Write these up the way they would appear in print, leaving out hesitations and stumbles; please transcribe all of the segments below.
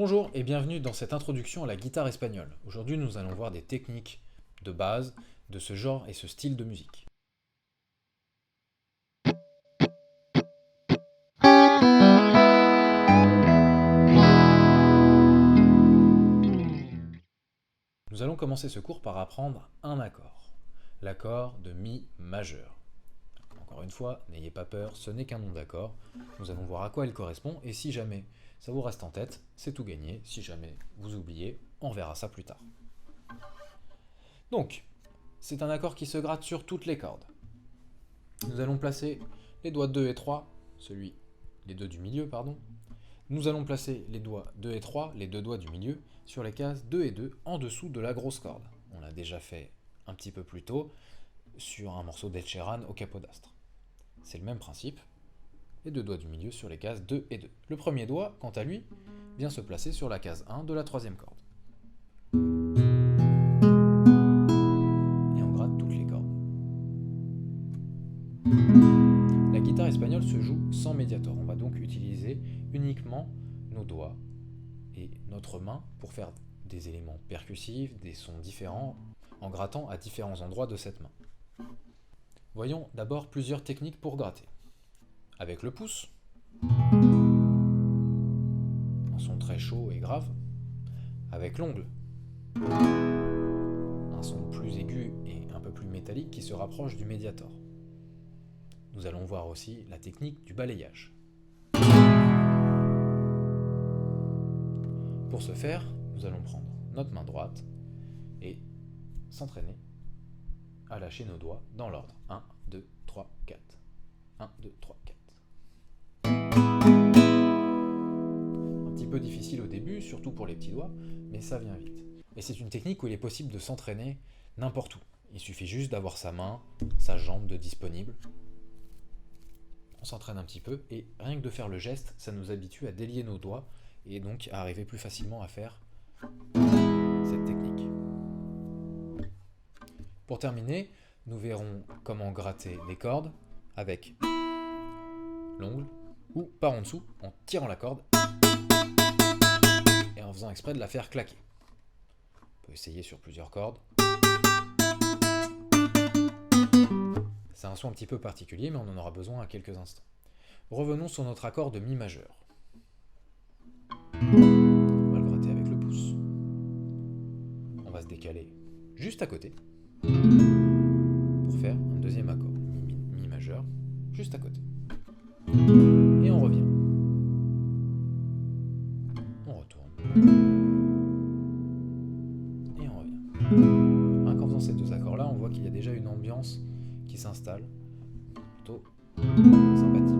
Bonjour et bienvenue dans cette introduction à la guitare espagnole. Aujourd'hui nous allons voir des techniques de base de ce genre et ce style de musique. Nous allons commencer ce cours par apprendre un accord, l'accord de Mi majeur. Encore une fois, n'ayez pas peur, ce n'est qu'un nom d'accord. Nous allons voir à quoi il correspond et si jamais ça vous reste en tête, c'est tout gagné. Si jamais vous oubliez, on verra ça plus tard. Donc, c'est un accord qui se gratte sur toutes les cordes. Nous allons placer les doigts 2 et 3, les deux du milieu, pardon. Nous allons placer les doigts 2 et 3, les deux doigts du milieu, sur les cases 2 et 2, en dessous de la grosse corde. On l'a déjà fait un petit peu plus tôt sur un morceau d'Ed Sheeran au Capodastre. C'est le même principe, les deux doigts du milieu sur les cases 2 et 2. Le premier doigt, quant à lui, vient se placer sur la case 1 de la troisième corde. Et on gratte toutes les cordes. La guitare espagnole se joue sans médiator. On va donc utiliser uniquement nos doigts et notre main pour faire des éléments percussifs, des sons différents, en grattant à différents endroits de cette main. Voyons d'abord plusieurs techniques pour gratter. Avec le pouce, un son très chaud et grave. Avec l'ongle, un son plus aigu et un peu plus métallique qui se rapproche du médiator. Nous allons voir aussi la technique du balayage. Pour ce faire, nous allons prendre notre main droite et s'entraîner à lâcher nos doigts dans l'ordre. 1, 2, 3, 4. 1, 2, 3, 4. Un petit peu difficile au début, surtout pour les petits doigts, mais ça vient vite. Et c'est une technique où il est possible de s'entraîner n'importe où. Il suffit juste d'avoir sa main, sa jambe de disponible. On s'entraîne un petit peu et rien que de faire le geste, ça nous habitue à délier nos doigts et donc à arriver plus facilement à faire cette technique. Pour terminer, nous verrons comment gratter les cordes avec l'ongle ou par en dessous en tirant la corde et en faisant exprès de la faire claquer. On peut essayer sur plusieurs cordes. C'est un son un petit peu particulier mais on en aura besoin à quelques instants. Revenons sur notre accord de Mi majeur. On va le gratter avec le pouce. On va se décaler juste à côté pour faire un deuxième accord, Mi majeur, juste à côté. Et on revient. On retourne. Et on revient. Hein, qu'en faisant ces deux accords-là, on voit qu'il y a déjà une ambiance qui s'installe, plutôt sympathique.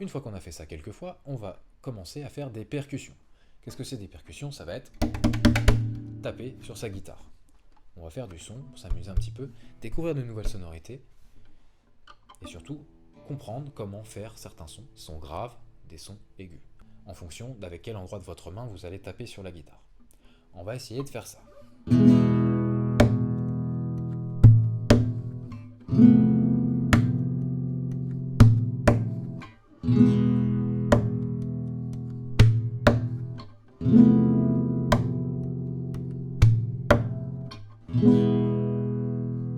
Une fois qu'on a fait ça quelques fois, on va commencer à faire des percussions. Qu'est-ce que c'est des percussions? Ça va être taper sur sa guitare. On va faire du son pour s'amuser un petit peu, découvrir de nouvelles sonorités et surtout comprendre comment faire certains sons graves, des sons aigus, en fonction d'avec quel endroit de votre main vous allez taper sur la guitare. On va essayer de faire ça.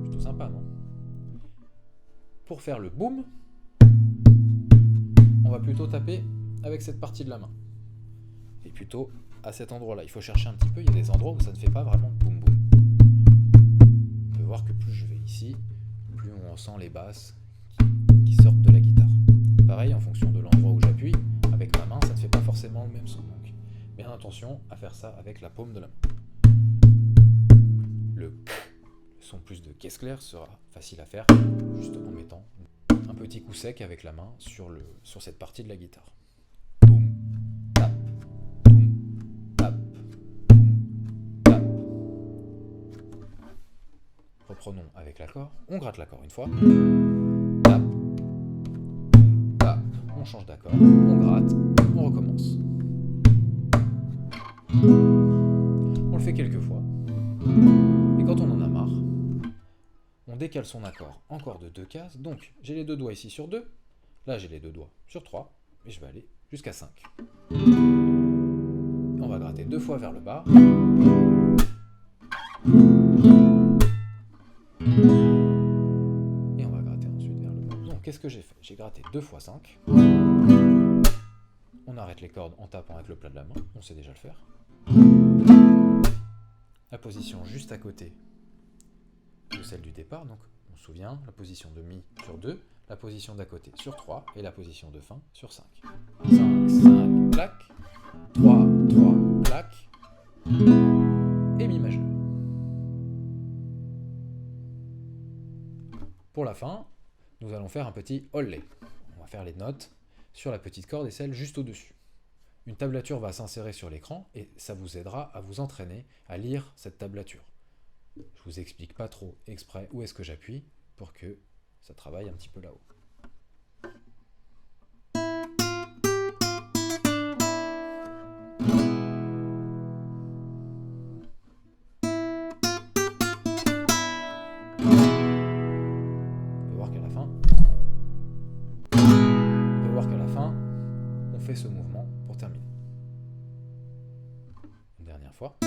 Plutôt sympa, non? Pour faire le boom, on va plutôt taper avec cette partie de la main. Et plutôt à cet endroit-là. Il faut chercher un petit peu, il y a des endroits où ça ne fait pas vraiment boum boum. On peut voir que plus je vais ici, plus on ressent les basses qui sortent de la guitare. Pareil, en fonction de l'endroit où j'appuie, avec ma main, ça ne fait pas forcément le même son. Donc, bien attention à faire ça avec la paume de la main. Le son plus de caisse claire sera facile à faire juste en mettant un petit coup sec avec la main sur cette partie de la guitare. Boum, tap, boum, tap, boum, tap. Reprenons avec l'accord. On gratte l'accord une fois. Tap, boum, tap. On change d'accord. On gratte. On recommence. On le fait quelques fois. Et quand on en a marre, on on décale son accord encore de 2 cases. Donc, j'ai les 2 doigts ici sur 2. Là, j'ai les 2 doigts sur 3. Et je vais aller jusqu'à 5. On va gratter 2 fois vers le bas. Et on va gratter ensuite vers le bas. Donc, qu'est-ce que j'ai fait? J'ai gratté 2 fois 5. On arrête les cordes en tapant avec le plat de la main. On sait déjà le faire. La position juste à côté de celle du départ. Donc, on se souvient, la position de Mi sur 2, la position d'à côté sur 3 et la position de fin sur 5. 5, 5, clac. 3, 3, clac. Et Mi majeur. Pour la fin, nous allons faire un petit hollet. On va faire les notes sur la petite corde et celle juste au-dessus. Une tablature va s'insérer sur l'écran et ça vous aidera à vous entraîner à lire cette tablature. Je vous explique pas trop exprès où est-ce que j'appuie pour que ça travaille un petit peu là-haut. On fait ce mouvement pour terminer. Une dernière fois.